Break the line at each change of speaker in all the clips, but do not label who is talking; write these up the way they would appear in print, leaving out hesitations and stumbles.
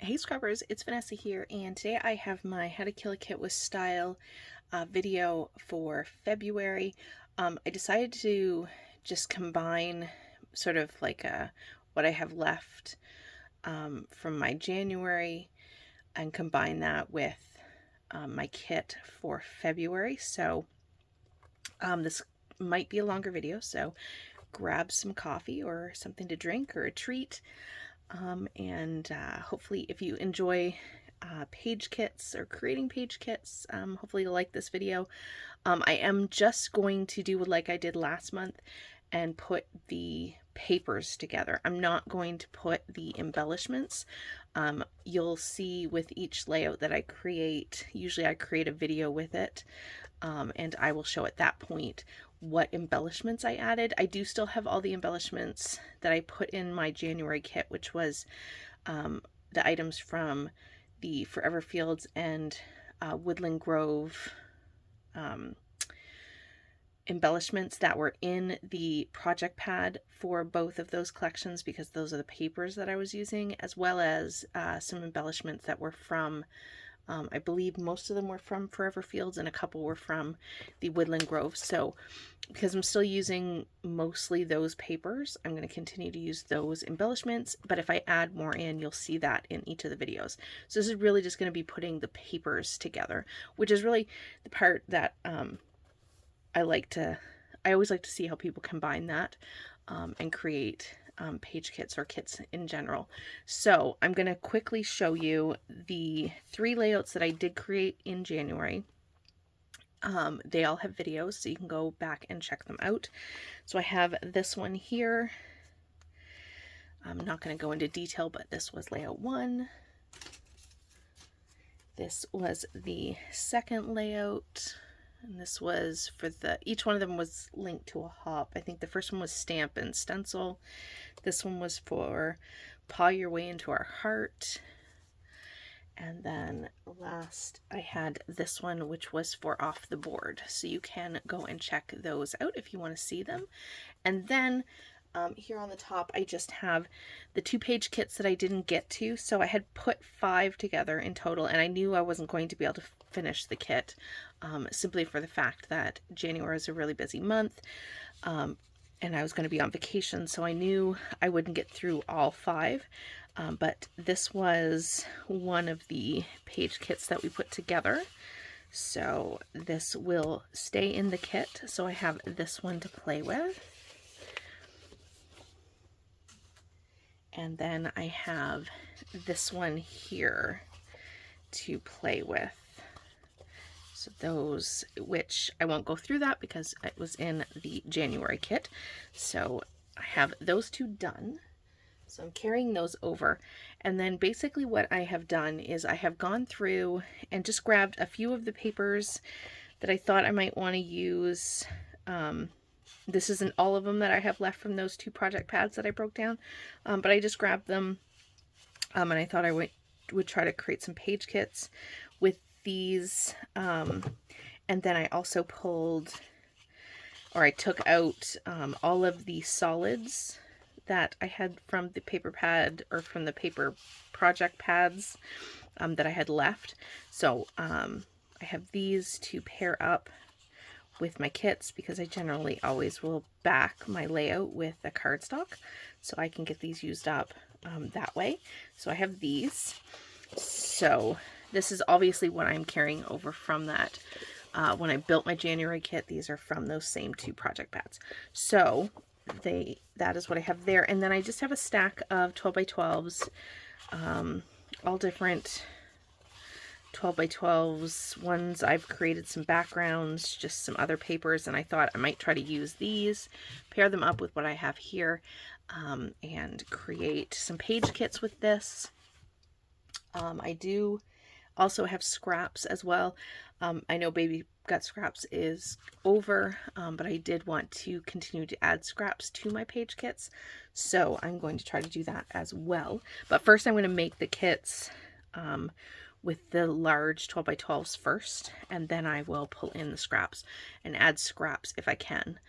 Hey scrubbers, it's Vanessa here, and today I have my How to Kill a Kit with Style video for February. I decided to just combine sort of like what I have left from my January and combine that with my kit for February. So this might be a longer video, so grab some coffee or something to drink or a treat. And hopefully if you enjoy page kits or creating page kits, hopefully you'll like this video. I am just going to do like I did last month and put the papers together. I'm not going to put the embellishments. You'll see with each layout that I create, usually I create a video with it, and I will show at that point what embellishments I added. I do still have all the embellishments that I put in my January kit, which was the items from the Forever Fields and Woodland Grove embellishments that were in the project pad for both of those collections, because those are the papers that I was using, as well as some embellishments that were from I believe most of them were from Forever Fields and a couple were from the Woodland Grove. So because I'm still using mostly those papers, I'm going to continue to use those embellishments, but if I add more in, you'll see that in each of the videos. So this is really just going to be putting the papers together, which is really the part that I always like to see how people combine that and create page kits or kits in general. So I'm going to quickly show you the 3 layouts that I did create in January. They all have videos, so you can go back and check them out. So I have this one here. I'm not going to go into detail, but this was layout 1. This was the second layout. And this was for each one of them was linked to a hop. I think the first one was stamp and stencil. This one was for paw your way into our heart. And then last I had this one, which was for off the board. So you can go and check those out if you want to see them. And then here on the top, I just have the 2 page kits that I didn't get to. So I had put 5 together in total, and I knew I wasn't going to be able to finish the kit simply for the fact that January is a really busy month, and I was going to be on vacation, so I knew I wouldn't get through all 5. But this was one of the page kits that we put together. So this will stay in the kit. So I have this one to play with. And then I have this one here to play with. So those, which I won't go through that because it was in the January kit. So I have those 2 done. So I'm carrying those over. And then basically what I have done is I have gone through and just grabbed a few of the papers that I thought I might want to use. This isn't all of them that I have left from those 2 project pads that I broke down, but I just grabbed them, and I thought I would try to create some page kits with these, and then I also I took out all of the solids that I had from the paper pad or from the paper project pads that I had left. So I have these to pair up with my kits because I generally always will back my layout with a cardstock, so I can get these used up that way. So I have these. So this is obviously what I'm carrying over from that. When I built my January kit, these are from those same 2 project pads. So that is what I have there. And then I just have a stack of 12 by 12s, all different 12 by 12s. Ones I've created some backgrounds, just some other papers, and I thought I might try to use these, pair them up with what I have here, and create some page kits with this. I do also have scraps as well. I know Baby Got Scraps is over, but I did want to continue to add scraps to my page kits, so I'm going to try to do that as well. But first I'm going to make the kits with the large 12 by 12s first, and then I will pull in the scraps and add scraps if I can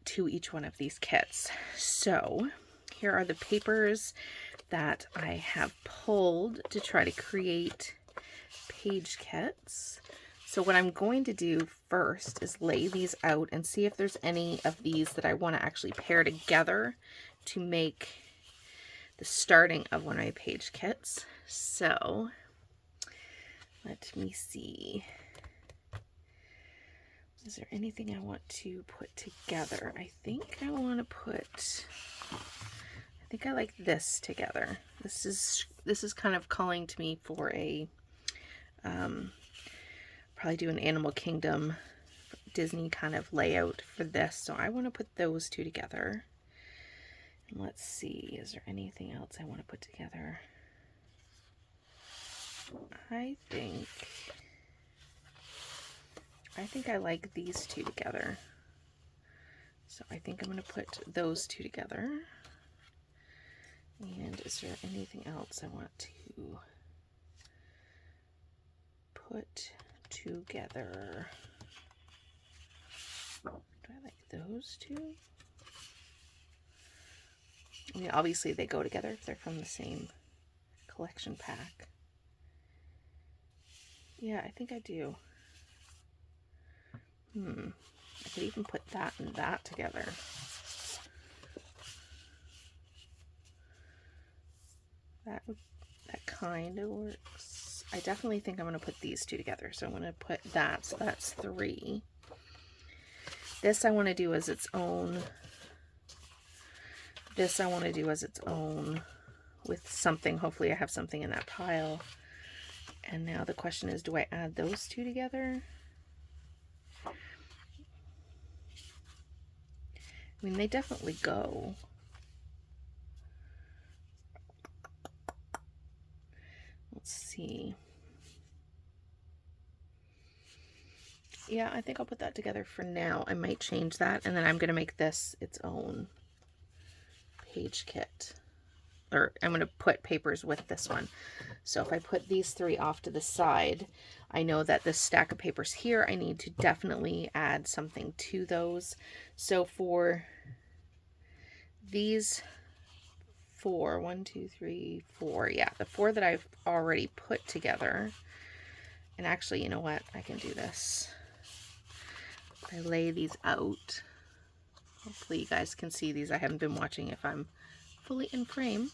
to each one of these kits. So here are the papers that I have pulled to try to create page kits. So what I'm going to do first is lay these out and see if there's any of these that I want to actually pair together to make the starting of one of my page kits. So let me see. Is there anything I want to put together? I think I want to put, I think I like this together. This is kind of calling to me for a, probably do an Animal Kingdom Disney kind of layout for this. So I want to put those two together. And let's see, is there anything else I want to put together? I think I like these two together. So I think I'm going to put those two together. And is there anything else I want to put together? Do I like those two? I mean, obviously they go together if they're from the same collection pack. Yeah, I think I do. I could even put that and that together. That kind of works. I definitely think I'm going to put these two together. So I'm going to put that. So that's 3. This I want to do as its own. This I want to do as its own with something. Hopefully I have something in that pile. And now the question is, do I add those two together? I mean, they definitely go. Let's see. Yeah, I think I'll put that together for now. I might change that, and then I'm going to make this its own page kit. Or I'm going to put papers with this one. So if I put these 3 off to the side, I know that this stack of papers here, I need to definitely add something to those. So for these 4, 1, 2, 3, 4, yeah, the 4 that I've already put together, and actually, you know what, I can do this. I lay these out. Hopefully you guys can see these. I haven't been watching if I'm fully in frame.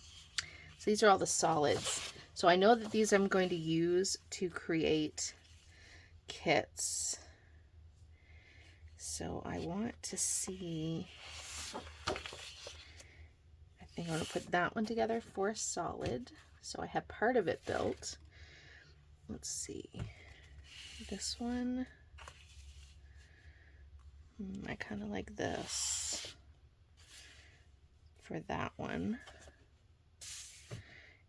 So these are all the solids. So I know that these I'm going to use to create kits. So I want to see, I think I'm going to put that one together for a solid. So I have part of it built. Let's see. This one, I kind of like this for that one.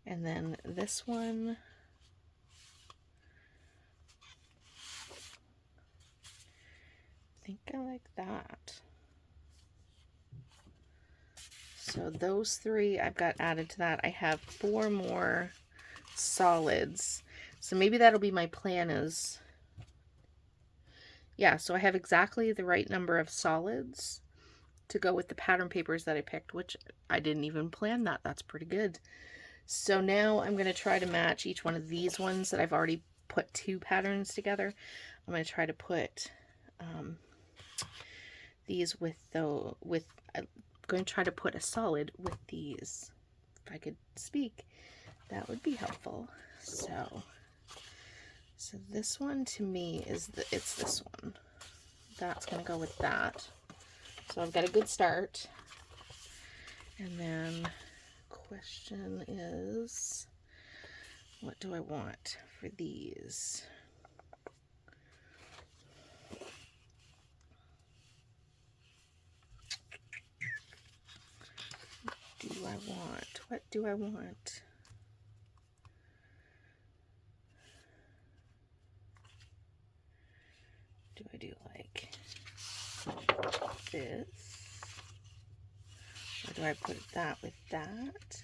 And then this one, I think I like that. So those 3 I've got added to that. I have 4 more solids. So maybe that'll be my plan is, yeah, so I have exactly the right number of solids to go with the pattern papers that I picked, which I didn't even plan that. That's pretty good. So now I'm going to try to match each one of these ones that I've already put 2 patterns together. I'm going to try to put these with I'm going to try to put a solid with these. If I could speak, that would be helpful. So this one to me is it's this one. That's going to go with that. So I've got a good start. And then question is, what do I want for these? What do I want? Do I do like this? Or do I put that with that?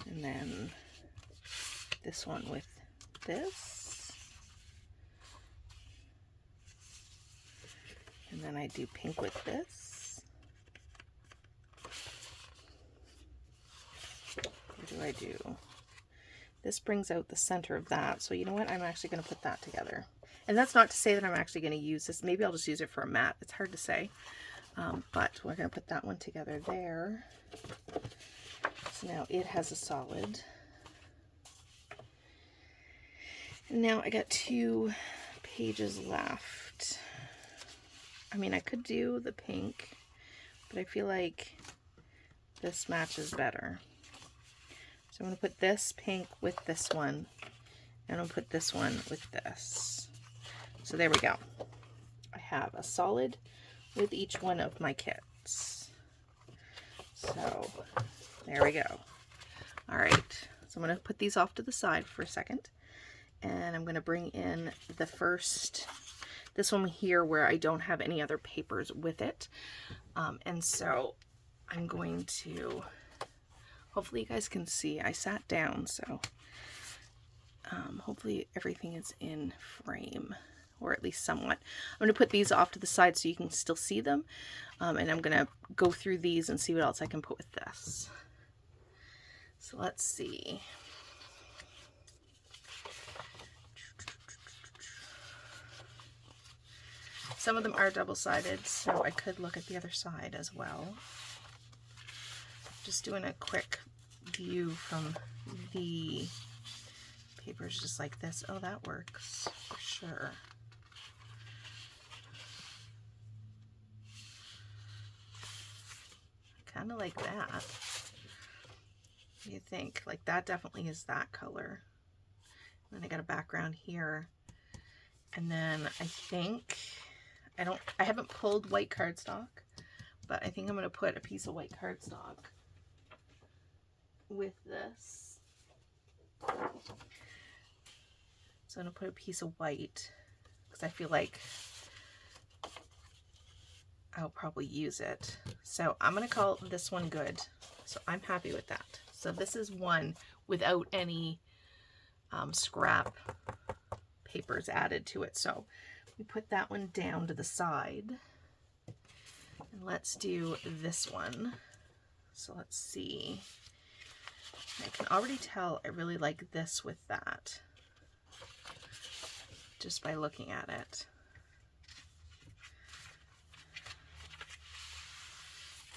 And then this one with this. And then I do pink with this. do I do? This brings out the center of that. So you know what? I'm actually going to put that together. And that's not to say that I'm actually going to use this. Maybe I'll just use it for a mat. It's hard to say. But we're going to put that one together there. So now it has a solid. And now I got 2 pages left. I mean, I could do the pink, but I feel like this matches better. So I'm going to put this pink with this one, and I'll put this one with this. So there we go. I have a solid with each one of my kits. So there we go. All right, so I'm going to put these off to the side for a second, and I'm going to bring in the first, this one here where I don't have any other papers with it. And so I'm going to, hopefully you guys can see, I sat down, so hopefully everything is in frame, or at least somewhat. I'm going to put these off to the side so you can still see them, and I'm going to go through these and see what else I can put with this. So let's see. Some of them are double-sided, so I could look at the other side as well. Just doing a quick view from the papers just like this. Oh, that works for sure. Kind of like that. What do you think? Like that definitely is that color. And then I got a background here. And then I think, I haven't pulled white cardstock, but I think I'm going to put a piece of white cardstock with this. So I'm going to put a piece of white because I feel like I'll probably use it. So I'm going to call this one good. So I'm happy with that. So this is one without any scrap papers added to it. So we put that one down to the side. And let's do this one. So let's see. I can already tell I really like this with that, just by looking at it.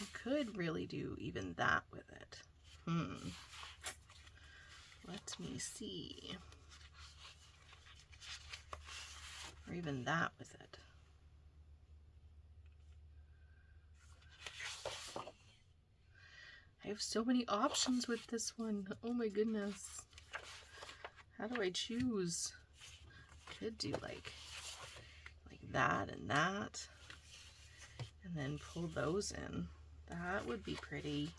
I could really do even that with it. Let me see. Or even that with it. I have so many options with this one. Oh my goodness. How do I choose? Could do like that and that. And then pull those in. That would be pretty.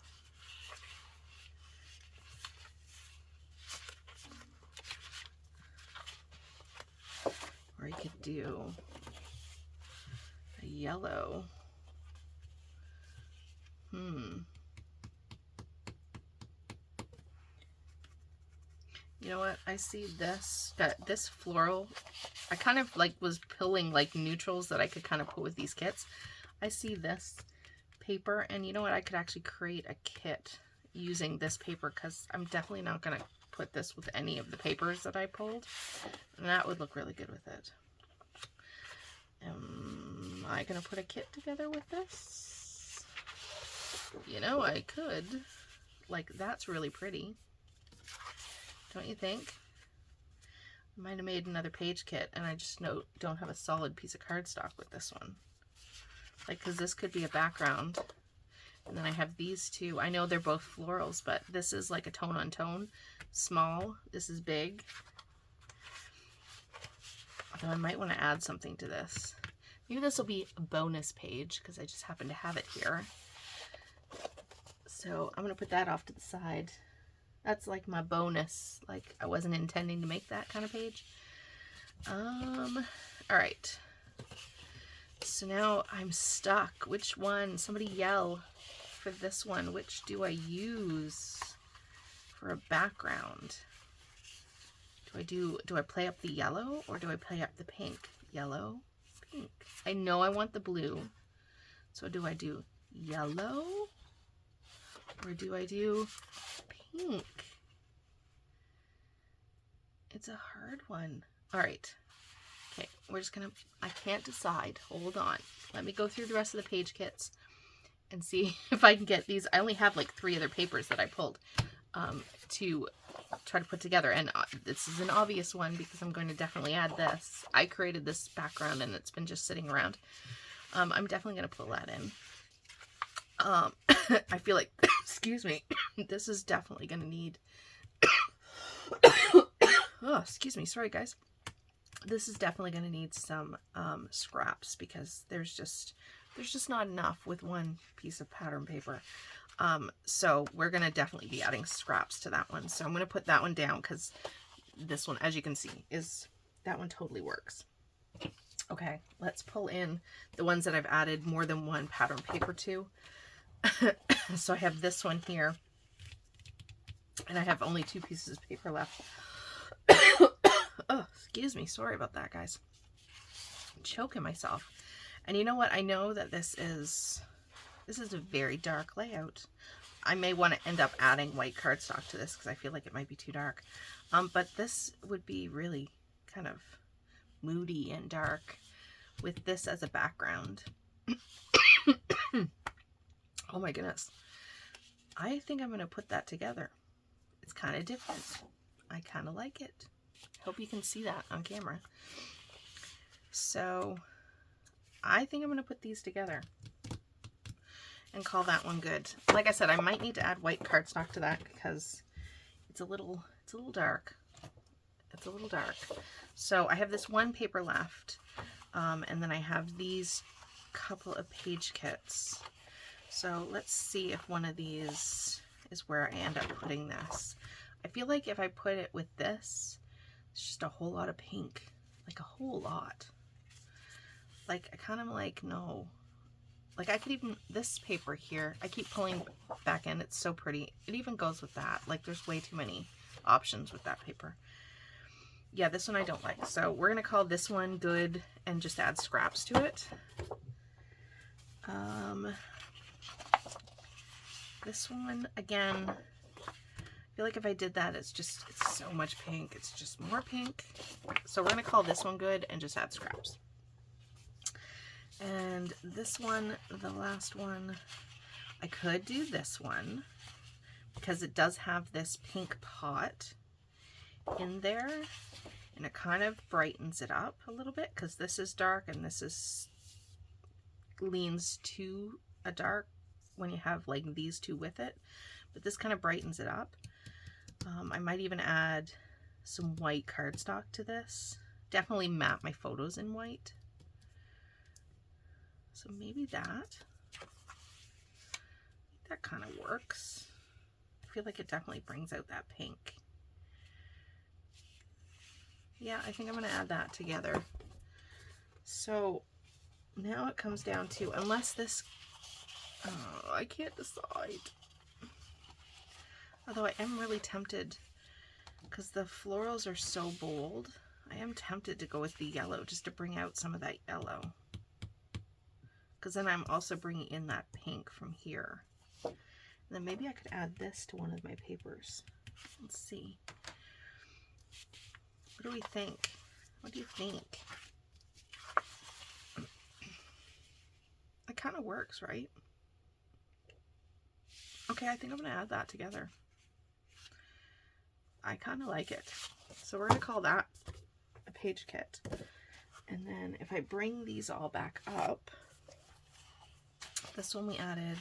Or I could do a yellow. You know what? I see this, this floral. I kind of like was pulling like neutrals that I could kind of put with these kits. I see this paper, and you know what? I could actually create a kit using this paper, because I'm definitely not going to put this with any of the papers that I pulled. And that would look really good with it. Am I going to put a kit together with this? You know, I could. Like, that's really pretty. Don't you think? I might have made another page kit, and I just don't have a solid piece of cardstock with this one. Like, because this could be a background. And then I have these two. I know they're both florals, but this is like a tone on tone. Small. This is big. Although I might want to add something to this. Maybe this will be a bonus page, because I just happen to have it here. So I'm going to put that off to the side. That's like my bonus. Like, I wasn't intending to make that kind of page. All right. So now I'm stuck. Which one? Somebody yell for this one. Which do I use for a background? Do I play up the yellow, or do I play up the pink? Yellow, pink. I know I want the blue. So do I do yellow, or do I do pink? It's a hard one. All right. Okay, we're just gonna, I can't decide. Hold on. Let me go through the rest of the page kits and see if I can get these. I only have like 3 other papers that I pulled to try to put together. And this is an obvious one because I'm going to definitely add this. I created this background and it's been just sitting around. I'm definitely going to pull that in. I feel like, excuse me, this is definitely going to need, oh, excuse me, sorry guys. This is definitely going to need some scraps because there's just not enough with one piece of pattern paper. So we're going to definitely be adding scraps to that one. So I'm going to put that one down because this one, as you can see, that one totally works. Okay, let's pull in the ones that I've added more than one pattern paper to. So I have this one here, and I have only 2 pieces of paper left. Oh, excuse me. Sorry about that, guys. I'm choking myself. And you know what? I know that this is a very dark layout. I may want to end up adding white cardstock to this because I feel like it might be too dark. But this would be really kind of moody and dark with this as a background. Oh my goodness. I think I'm going to put that together. It's kind of different. I kind of like it. Hope you can see that on camera. So I think I'm going to put these together and call that one good. Like I said, I might need to add white cardstock to that because it's a little dark. It's a little dark. So I have this one paper left, and then I have these couple of page kits. So let's see if one of these is where I end up putting this. I feel like if I put it with this, it's just a whole lot of pink, like a whole lot. Like I kind of like, no. Like I could even, this paper here, I keep pulling back in. It's so pretty. It even goes with that. Like there's way too many options with that paper. Yeah, this one I don't like. So we're going to call this one good and just add scraps to it. This one, again, I feel like if I did that, it's so much pink. It's just more pink. So we're going to call this one good and just add scraps. And this one, the last one, I could do this one because it does have this pink pot in there and it kind of brightens it up a little bit because this is dark and this leans to a dark when you have like these two with it, but this kind of brightens it up. I might even add some white cardstock to this. Definitely map my photos in white. So maybe that kind of works. I feel like it definitely brings out that pink. Yeah, I think I'm going to add that together. So now it comes down to, unless this, oh, I can't decide. Although I am really tempted, because the florals are so bold, I am tempted to go with the yellow just to bring out some of that yellow. Because then I'm also bringing in that pink from here. And then maybe I could add this to one of my papers. Let's see. What do we think? What do you think? It kind of works, right? Okay, I think I'm going to add that together. I kind of like it. So we're going to call that a page kit. And then if I bring these all back up, this one we added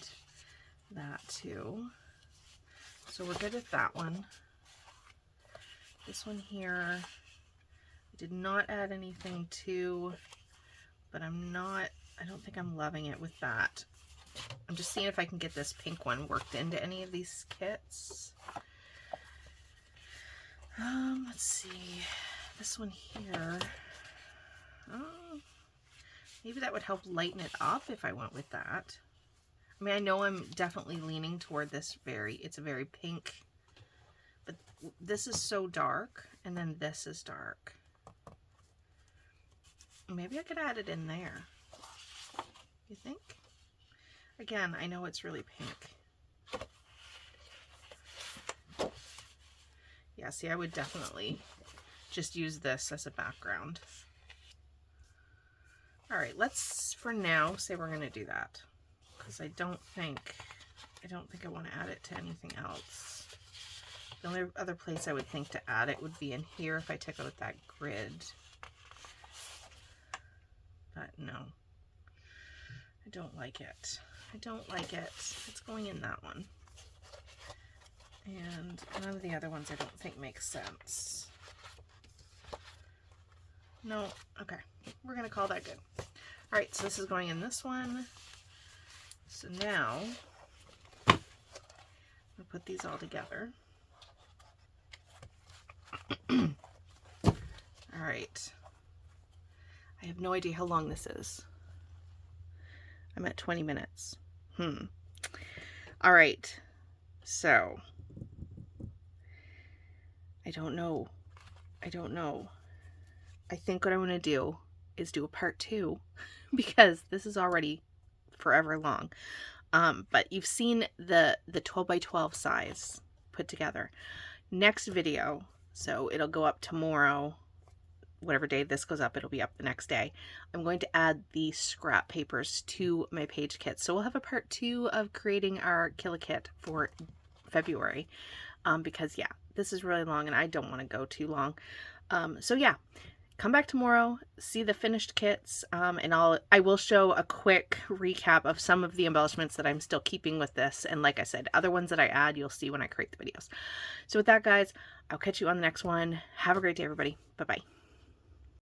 that too. So we're good with that one. This one here, I did not add anything to, but I don't think I'm loving it with that. I'm just seeing if I can get this pink one worked into any of these kits. Let's see. This one here. Maybe that would help lighten it up if I went with that. I mean, I know I'm definitely leaning toward this it's a very pink, but this is so dark, and then this is dark. Maybe I could add it in there. You think? Again, I know it's really pink. Yeah, see, I would definitely just use this as a background. All right, let's for now say we're going to do that, because I don't think I want to add it to anything else. The only other place I would think to add it would be in here if I took out that grid. But no, I don't like it. I don't like it. It's going in that one. And none of the other ones I don't think make sense. No, okay. We're going to call that good. All right, so this is going in this one. So now, I'm going to put these all together. All right. I have no idea how long this is. I'm at 20 minutes. All right. So, I don't know. I think what I'm going to do is do a part 2 because this is already forever long. But you've seen the 12 by 12 size put together. Next video, so it'll go up tomorrow, whatever day this goes up, it'll be up the next day. I'm going to add the scrap papers to my page kit. So we'll have a part 2 of creating our killer kit for February. Because yeah, this is really long and I don't want to go too long. So yeah, come back tomorrow, see the finished kits, and I will show a quick recap of some of the embellishments that I'm still keeping with this. And like I said, other ones that I add, you'll see when I create the videos. So with that, guys, I'll catch you on the next one. Have a great day, everybody. Bye-bye.